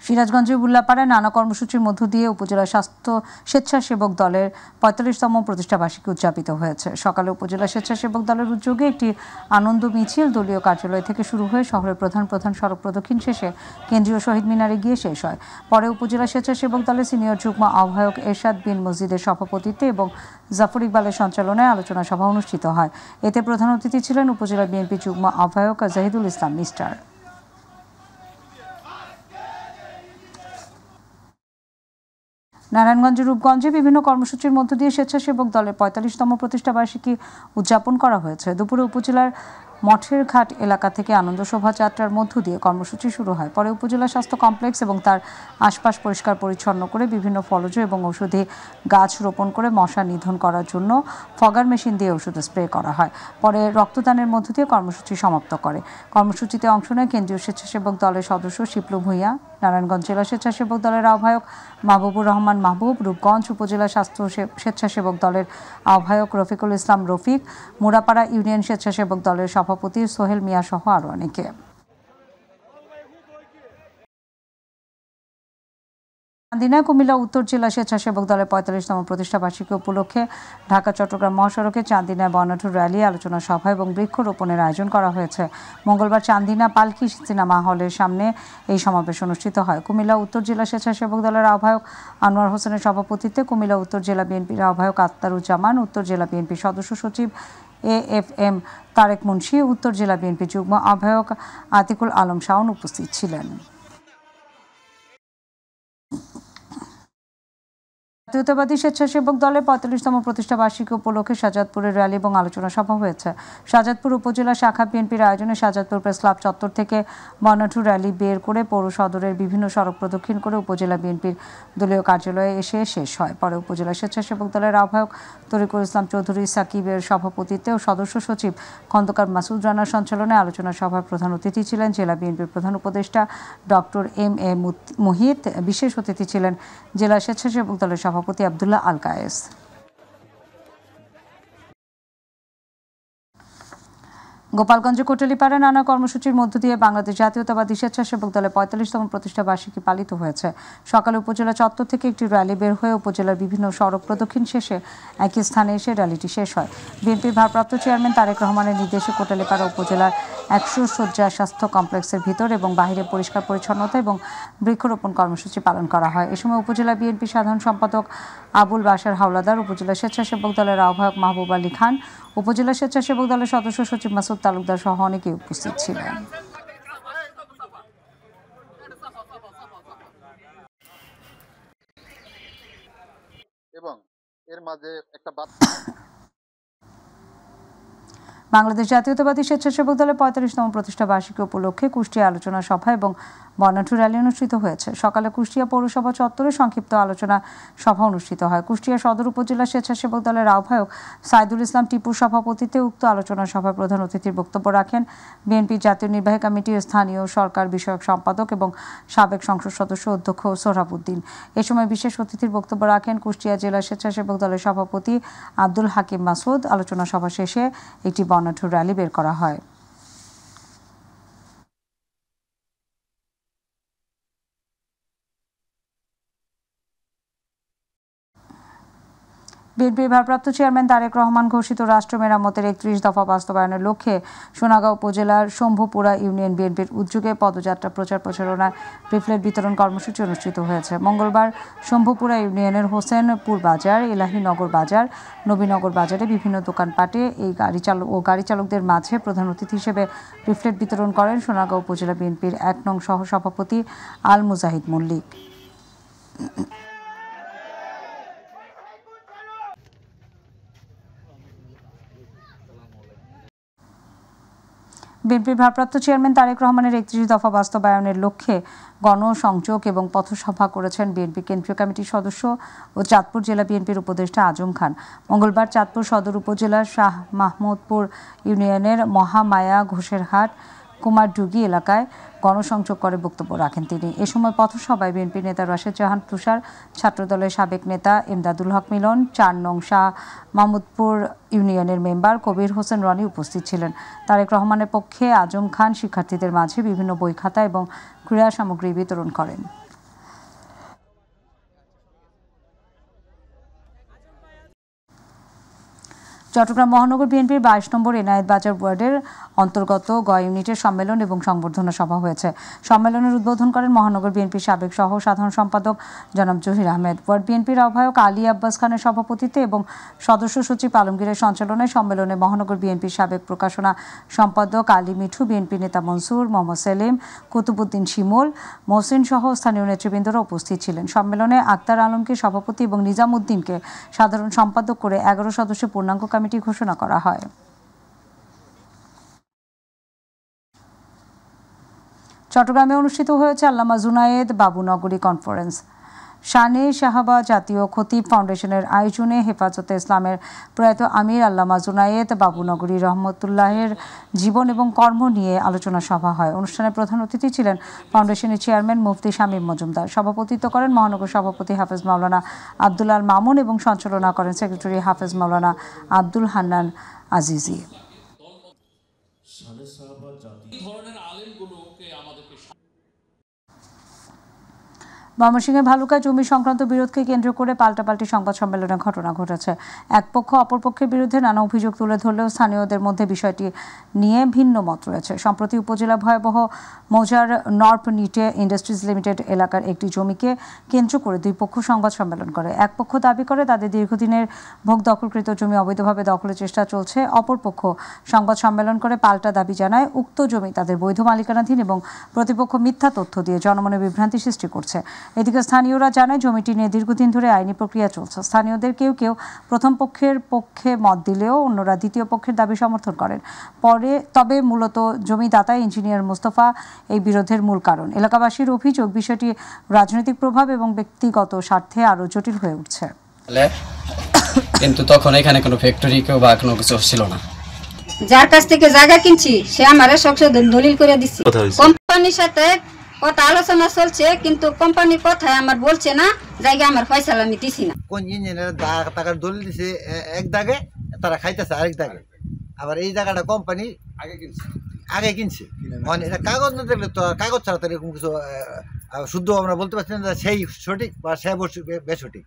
সিরাজগঞ্জের উল্লাপাড়ায় নানা কর্মসূচির মধ্য দিয়ে উপজেলা স্বাস্থ্য স্বেচ্ছাসেবক দলের ৪৫তম প্রতিষ্ঠাবার্ষিকী উদযাপিত হয়েছে। সকালে উপজেলা স্বেচ্ছাসেবক দলের উদ্যোগে একটি আনন্দ মিছিল দলীয় কার্যালয় থেকে শুরু হয়ে শহরের প্রধান সড়ক প্রদক্ষিণ শেষে কেন্দ্রীয় শহীদ মিনারে গিয়ে শেষ হয়। পরে উপজেলা স্বেচ্ছাসেবক দলের সিনিয়র যুগ্ম আহ্বায়ক এরশাদ বিন মজিদের সভাপতিত্বে এবং জাফর ইকবালের সঞ্চালনায় আলোচনা সভা অনুষ্ঠিত হয়। এতে প্রধান অতিথি ছিলেন উপজেলা বিএনপি যুগ্ম আহ্বায়ক জাহিদুল ইসলাম মিস্টার। নারায়ণগঞ্জের রূপগঞ্জে বিভিন্ন কর্মসূচির মধ্য দিয়ে স্বেচ্ছাসেবক দলের ৪৫তম প্রতিষ্ঠাবার্ষিকী উদযাপন করা হয়েছে। দুপুরে উপজেলার মঠের ঘাট এলাকা থেকে আনন্দ শোভাযাত্রার মধ্য দিয়ে কর্মসূচি শুরু হয়। পরে উপজেলা স্বাস্থ্য কমপ্লেক্স এবং তার আশপাশ পরিষ্কার পরিচ্ছন্ন করে বিভিন্ন ফলজ এবং ঔষধি গাছ রোপণ করে মশা নিধন করার জন্য ফগার মেশিন দিয়ে ওষুধ স্প্রে করা হয়। পরে রক্তদানের মধ্য দিয়ে কর্মসূচি সমাপ্ত করে। কর্মসূচিতে অংশ নেয় কেন্দ্রীয় স্বেচ্ছাসেবক দলের সদস্য শিপলু ভূঁইয়া, নারায়ণগঞ্জ জেলা স্বেচ্ছাসেবক দলের আহ্বায়ক মাহবুবুর রহমান মাহবুব, রূপগঞ্জ উপজেলা স্বাস্থ্য স্বেচ্ছাসেবক দলের আহ্বায়ক রফিকুল ইসলাম রফিক, মুরাপাড়া ইউনিয়ন স্বেচ্ছাসেবক দলের সভাপতি সোহেল মিয়া সহ আরও অনেকে। চান্দিনায় কুমিল্লা উত্তর জেলা স্বেচ্ছাসেবক দলের ৪৫তম প্রতিষ্ঠাবার্ষিকী উপলক্ষে ঢাকা চট্টগ্রাম মহাসড়কে চান্দিনায় বর্ণাঢ্য র্যালি, আলোচনা সভা এবং বৃক্ষরোপণের আয়োজন করা হয়েছে। মঙ্গলবার চান্দিনা পালকি সিনেমা হলের সামনে এই সমাবেশ অনুষ্ঠিত হয়। কুমিল্লা উত্তর জেলা স্বেচ্ছাসেবক দলের আহ্বায়ক আনোয়ার হোসেনের সভাপতিত্বে কুমিল্লা উত্তর জেলা বিএনপির আহ্বায়ক আখতারুজ্জামান, উত্তর জেলা বিএনপির সদস্য সচিব AFM তারেক মুন্সি, উত্তর জেলা বিএনপি যুগ্ম আহ্বায়ক আতিকুল আলম শাওন উপস্থিত ছিলেন। জাতীয়তাবাদী স্বেচ্ছাসেবক দলের ৪৫তম প্রতিষ্ঠাবার্ষিকী উপলক্ষে শাহজাদপুরের র্যালি এবং আলোচনা সভা হয়েছে। শাহজাদপুর উপজেলা শাখা বিএনপির আয়োজনে শাহজাদপুর প্রেস ক্লাব চত্বর থেকে বর্ণাঢ্য র্যালি বের করে পৌর সদরের বিভিন্ন সড়ক প্রদক্ষিণ করে উপজেলা বিএনপির দলীয় কার্যালয়ে এসে শেষ হয়। পরে উপজেলা স্বেচ্ছাসেবক দলের আহ্বায়ক তরিকুল ইসলাম চৌধুরী সাকিবের সভাপতিত্বে ও সদস্য সচিব খন্দকার মাসুদ রানার সঞ্চালনায় আলোচনা সভায় প্রধান অতিথি ছিলেন জেলা বিএনপির প্রধান উপদেষ্টা ডক্টর MA মুহিত। বিশেষ অতিথি ছিলেন জেলা স্বেচ্ছাসেবক দলের সভাপতি আব্দুল্লাহ আল কায়েস। গোপালগঞ্জে কোটালীপাড়ায় নানা কর্মসূচির মধ্য দিয়ে বাংলাদেশ জাতীয়তাবাদী স্বেচ্ছাসেবক দলের ৪৫তম প্রতিষ্ঠাবার্ষিকী পালিত হয়েছে। সকালে উপজেলা চত্বর থেকে একটি র্যালি বের হয়ে উপজেলার বিভিন্ন সড়ক প্রদক্ষিণ শেষে একই স্থানে এসে র্যালিটি শেষ হয়। বিএনপির ভারপ্রাপ্ত চেয়ারম্যান তারেক রহমানের নির্দেশে কোটালীপাড়া উপজেলার ১০০ শয্যা স্বাস্থ্য কমপ্লেক্সের ভিতর এবং বাহিরে পরিষ্কার পরিচ্ছন্নতা এবং বৃক্ষরোপণ কর্মসূচি পালন করা হয়। এ সময় উপজেলা বিএনপি সাধারণ সম্পাদক আবুল বাশার হাওলাদার, উপজেলা স্বেচ্ছাসেবক দলের আহ্বায়ক মাহবুব আলী খান, উপজেলা স্বেচ্ছাসেবক দলের সদস্য সচিব মাসুদ তালুকদার সহ অনেকে উপস্থিত ছিলেন। এবং এর মাঝে একটা বাংলাদেশ জাতীয়তাবাদী স্বেচ্ছাসেবক দলের ৪৫তম প্রতিষ্ঠাবার্ষিকী উপলক্ষে কুষ্টিয়া আলোচনা সভা এবং বর্ণাঢ্য র্যালি অনুষ্ঠিত হয়েছে। সকালে কুষ্টিয়া পৌরসভা চত্বরে সংক্ষিপ্ত আলোচনা সভা অনুষ্ঠিত হয়। কুষ্টিয়া সদর উপজেলা স্বেচ্ছাসেবক দলের আহ্বায়ক সাইদুল ইসলাম টিপুর সভাপতিত্বে উক্ত আলোচনা সভায় প্রধান অতিথির বক্তব্য রাখেন বিএনপি জাতীয় নির্বাহী কমিটির স্থানীয় সরকার বিষয়ক সম্পাদক এবং সাবেক সংসদ সদস্য অধ্যক্ষ সোহরাবউদ্দিন। এ সময় বিশেষ অতিথির বক্তব্য রাখেন কুষ্টিয়া জেলা স্বেচ্ছাসেবক দলের সভাপতি আব্দুল হাকিম মাসুদ। আলোচনা সভা শেষে একটি বর্ণাঢ্য র্যালি বের করা হয়। বিএনপির ভারপ্রাপ্ত চেয়ারম্যান তারেক রহমান ঘোষিত রাষ্ট্র মেরামতের ৩১ দফা বাস্তবায়নের লক্ষ্যে সোনাগাঁও উপজেলার শম্ভুপুরা ইউনিয়ন বিএনপির উদ্যোগে পদযাত্রা প্রচার প্রচারণা লিফলেট বিতরণ কর্মসূচি অনুষ্ঠিত হয়েছে। মঙ্গলবার শম্ভুপুরা ইউনিয়নের হোসেনপুর বাজার, এলাহীনগর বাজার, নবীনগর বাজারে বিভিন্ন দোকানপাটে এই গাড়ি চালকদের মাঝে প্রধান অতিথি হিসেবে লিফলেট বিতরণ করেন সোনাগাঁও উপজেলা বিএনপির ১ নং সহসভাপতি আল মুজাহিদ মল্লিক। বিএনপির ভারপ্রাপ্ত চেয়ারম্যান তারেক রহমানের ৩১ দফা বাস্তবায়নের লক্ষ্যে গণসংযোগ এবং পথসভা করেছেন বিএনপি কেন্দ্রীয় কমিটির সদস্য ও চাঁদপুর জেলা বিএনপির উপদেষ্টা আজম খান। মঙ্গলবার চাঁদপুর সদর উপজেলার শাহ মাহমুদপুর ইউনিয়নের মহামায়া ঘোষেরহাট কুমারডুগি এলাকায় গণসংযোগ করে বক্তব্য রাখেন তিনি। এ সময় পথসভায় বিএনপি নেতা রাশেদ জাহান তুষার, ছাত্রদলের সাবেক নেতা এমদাদুল হক মিলন, ৪ নং শাহ মাহমুদপুর ইউনিয়নের মেম্বার কবির হোসেন রনি উপস্থিত ছিলেন। তারেক রহমানের পক্ষে আজম খান শিক্ষার্থীদের মাঝে বিভিন্ন বই খাতা এবং ক্রীড়া সামগ্রী বিতরণ করেন। চট্টগ্রাম মহানগর বিএনপির 22 নম্বর এনায়েত বাজার ওয়ার্ডের অন্তর্গত গ ইউনিটের সম্মেলন এবং সংবর্ধনা সভা হয়েছে। সম্মেলনের উদ্বোধন করেন মহানগর বিএনপির সাবেক সহ সাধারণ সম্পাদক জনাব জহির আহমেদ। ওয়ার্ড বিএনপির আহ্বায়ক আলী আব্বাস খানের সভাপতিত্বে এবং সদস্য সচিব আলমগীরের সঞ্চালনায় সম্মেলনে মহানগর বিএনপির সাবেক প্রকাশনা সম্পাদক আলী মিঠু, বিএনপি নেতা মনসুর, মোহাম্মদ সেলিম, কুতুবুদ্দিন শিমুল, মহসিন সহ স্থানীয় নেতৃবৃন্দরা উপস্থিত ছিলেন। সম্মেলনে আক্তার আলমকে সভাপতি এবং নিজামুদ্দিনকে সাধারণ সম্পাদক করে 11 সদস্যের পূর্ণাঙ্গ কমিটি ঘোষণা করা হয়। চট্টগ্রামে অনুষ্ঠিত হয়েছে আল্লামা জুনায়েদ বাবুনগরী কনফারেন্স। শানে শাহাবা জাতীয় খতিব ফাউন্ডেশনের আয়োজনে হেফাজতে ইসলামের প্রয়াত আমির আল্লামা জুনায়েদ বাবুনগরী রহমতুল্লাহের জীবন এবং কর্ম নিয়ে আলোচনা সভা হয়। অনুষ্ঠানে প্রধান অতিথি ছিলেন ফাউন্ডেশনের চেয়ারম্যান মুফতি শামীম মজুমদার। সভাপতিত্ব করেন মহানগর সভাপতি হাফেজ মাওলানা আব্দুল আল মামুন এবং সঞ্চালনা করেন সেক্রেটারি হাফেজ মাওলানা আব্দুল হান্নান আজিজি। ময়মনসিংহের ভালুকায় জমি সংক্রান্ত বিরোধকে কেন্দ্র করে পাল্টাপাল্টি সংবাদ সম্মেলনের ঘটনা ঘটেছে। এক পক্ষ অপর পক্ষের বিরুদ্ধে নানা অভিযোগ তুলে ধরলেও স্থানীয়দের মধ্যে বিষয়টি নিয়ে ভিন্ন মত রয়েছে। সম্প্রতি উপজেলা ভয়াবহ মৌজার নর্প নিটে ইন্ডাস্ট্রিজ লিমিটেড এলাকার একটি জমিকে কেন্দ্র করে দুই পক্ষ সংবাদ সম্মেলন করে। এক পক্ষ দাবি করে তাদের দীর্ঘদিনের ভোগ দখলকৃত জমি অবৈধভাবে দখলের চেষ্টা চলছে। অপর পক্ষ সংবাদ সম্মেলন করে পাল্টা দাবি জানায় উক্ত জমি তাদের বৈধ মালিকানাধীন এবং প্রতিপক্ষ মিথ্যা তথ্য দিয়ে জনমনে বিভ্রান্তি সৃষ্টি করছে। এদিকে স্থানীয়রা জানায় জমিটি নিয়ে দীর্ঘদিন ধরে আইনি প্রক্রিয়া চলছে। স্থানীয়দের কেউ কেউ প্রথম পক্ষের পক্ষে মত দিলেও অন্যরা দ্বিতীয় পক্ষের দাবি সমর্থন করেন। তবে মূলত জমিদাতা ইঞ্জিনিয়ার মোস্তফা এই বিরোধের মূল কারণ। এলাকাবাসীর অভিযোগ বিষয়টি রাজনৈতিক প্রভাব এবং ব্যক্তিগত স্বার্থে আরও জটিল হয়ে উঠছে। কিন্তু তখন এখানে কোনো ফ্যাক্টরি বা কোনো কিছু ছিল না। যার কাছ থেকে জায়গা কিনছি সে আমারে সংশোধন দলিল করে দিচ্ছে। কোম্পানির সাথে কথা আলোচনা চলছে কিন্তু কোম্পানির কথায় আমার বলছে না, জায়গা আমার ফয়সালা আমি দিছি না। কোন ইঞ্জিনিয়ার টাকার দলিল দিছে এক দাগে, তারা খাইতেছে আরেক দাগে। আবার এই জায়গাটা কোম্পানি আগে কিনছে মানে এটা কাগজ না দেখলে তো কাগজ ছাড়া তো এরকম কিছু শুদ্ধ আমরা বলতে পারছি না সেই সঠিক বা সে বেসঠিক।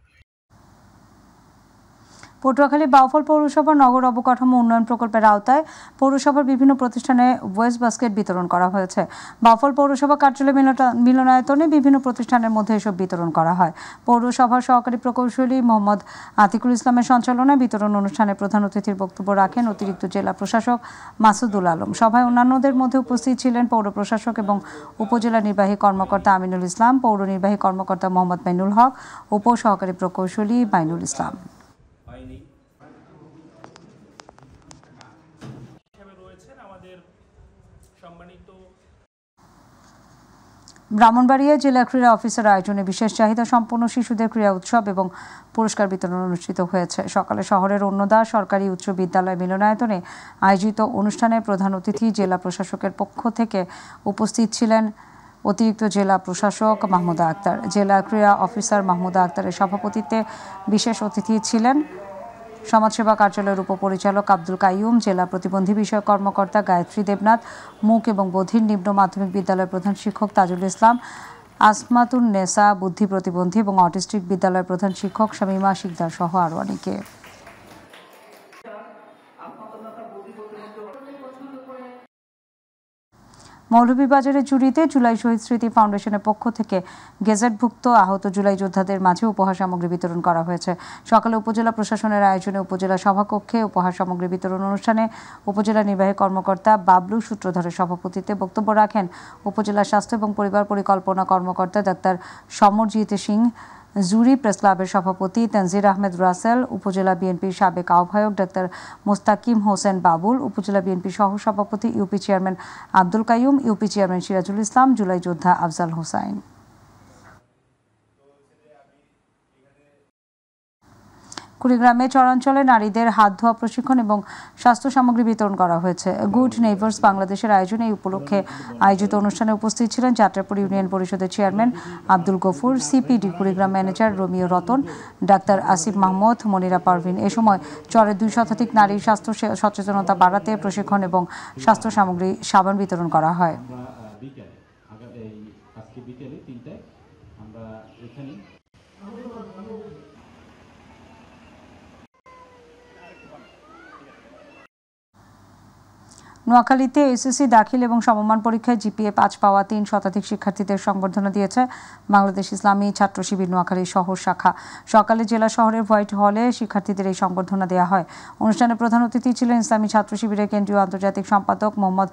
পটুয়াখালী বাউফল পৌরসভার নগর অবকাঠামো উন্নয়ন প্রকল্পের আওতায় পৌরসভার বিভিন্ন প্রতিষ্ঠানে ওয়েস্ট বাস্কেট বিতরণ করা হয়েছে। বাউফল পৌরসভা কার্যালয় মিলনায়তনে বিভিন্ন প্রতিষ্ঠানের মধ্যে এসব বিতরণ করা হয়। পৌরসভার সহকারী প্রকৌশলী মোহাম্মদ আতিকুল ইসলামের সঞ্চালনায় বিতরণ অনুষ্ঠানে প্রধান অতিথির বক্তব্য রাখেন অতিরিক্ত জেলা প্রশাসক মাসুদুল আলম। সভায় অন্যান্যদের মধ্যে উপস্থিত ছিলেন পৌর প্রশাসক এবং উপজেলা নির্বাহী কর্মকর্তা আমিনুল ইসলাম, পৌর নির্বাহী কর্মকর্তা মোহাম্মদ মাইনুল হক, উপ সহকারী প্রকৌশলী বাইনুল ইসলাম। ব্রাহ্মণবাড়িয়া জেলা ক্রীড়া অফিসার আয়োজনে বিশেষ চাহিদা সম্পন্ন শিশুদের ক্রীড়া উৎসব এবং পুরস্কার বিতরণ অনুষ্ঠিত হয়েছে। সকালে শহরের অন্নদা সরকারি উচ্চ বিদ্যালয় মিলনায়তনে আয়োজিত অনুষ্ঠানে প্রধান অতিথি জেলা প্রশাসকের পক্ষ থেকে উপস্থিত ছিলেন অতিরিক্ত জেলা প্রশাসক মাহমুদা আক্তার। জেলা ক্রীড়া অফিসার মাহমুদা আক্তারের সভাপতিত্বে বিশেষ অতিথি ছিলেন সমাজসেবা কার্যালয়ের উপপরিচালক আব্দুল কাইয়ুম, জেলা প্রতিবন্ধী বিষয়ক কর্মকর্তা গায়ত্রী দেবনাথ, মুখ এবং বধির নিম্ন মাধ্যমিক বিদ্যালয়ের প্রধান শিক্ষক তাজুল ইসলাম, আসমাতুন নেসা বুদ্ধি প্রতিবন্ধী এবং অটিস্টিক বিদ্যালয়ের প্রধান শিক্ষক শামীমা শিকদার সহ আরও অনেকে। মৌলভীবাজারের জুড়িতে জুলাই শহীদ স্মৃতি ফাউন্ডেশনের পক্ষ থেকে গেজেটভুক্ত আহত জুলাই যোদ্ধাদের মাঝে উপহার সামগ্রী বিতরণ করা হয়েছে। সকালে উপজেলা প্রশাসনের আয়োজনে উপজেলা সভাকক্ষে উপহার সামগ্রী বিতরণ অনুষ্ঠানে উপজেলা নির্বাহী কর্মকর্তা বাবলু সূত্রধরের সভাপতিত্বে বক্তব্য রাখেন উপজেলা স্বাস্থ্য এবং পরিবার পরিকল্পনা কর্মকর্তা ডাক্তার সমরজিৎ সিং, জুরি প্রেস ক্লাবের সভাপতি তানজির আহমেদ রাসেল, উপজেলা বিএনপির সাবেক আহ্বায়ক ডাক্তার মোস্তাকিম হোসেন বাবুল, উপজেলা বিএনপির সহসভাপতি UP chairman Abdul Kaiyum, UP chairman Sirajul Islam, July যোদ্ধা আফজাল হোসাইন। কুড়িগ্রামে চরাঞ্চলে নারীদের হাত ধোয়া প্রশিক্ষণ এবং স্বাস্থ্য সামগ্রী বিতরণ করা হয়েছে। গুড নেইবার্স বাংলাদেশের আয়োজনে এই উপলক্ষে আয়োজিত অনুষ্ঠানে উপস্থিত ছিলেন যাত্রাপুর ইউনিয়ন পরিষদের chairman Abdul Gafur, CPD Kurigram manager Romeo Ratan, doctor Asif Mahmud, Monira Parvin. এ সময় চরের 2 শতাধিক নারীর স্বাস্থ্য সচেতনতা বাড়াতে প্রশিক্ষণ এবং স্বাস্থ্য সামগ্রী সাবান বিতরণ করা হয়। নোয়াখালীতে এসএসসি দাখিল এবং সমমান পরীক্ষায় জিপিএ 5 পাওয়া 3 শতাধিক শিক্ষার্থীদের সংবর্ধনা দিয়েছে বাংলাদেশ ইসলামী ছাত্র শিবির নোয়াখালী শহর শাখা। সকালে জেলা শহরের হোয়াইট হলে শিক্ষার্থীদের এই সংবর্ধনা দেওয়া হয়। অনুষ্ঠানে প্রধান অতিথি ছিলেন ইসলামী ছাত্র শিবিরের কেন্দ্রীয় আন্তর্জাতিক সম্পাদক মোহাম্মদ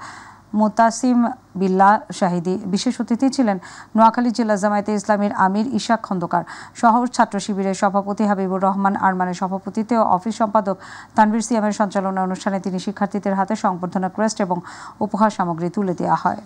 মুতাসিম বিল্লাহ শাহিদি। বিশেষ অতিথি ছিলেন নোয়াখালী জেলা জামায়াতে ইসলামীর আমির ইশাক খন্দকার। শহর ছাত্র শিবিরের সভাপতি হাবিবুর রহমান আরমানের সভাপতিত্বে ও অফিস সম্পাদক তানভীর সিয়ামের সঞ্চালনা অনুষ্ঠানে তিনি শিক্ষার্থীদের হাতে সংবর্ধনা ক্রেস্ট এবং উপহার সামগ্রী তুলে দেওয়া হয়।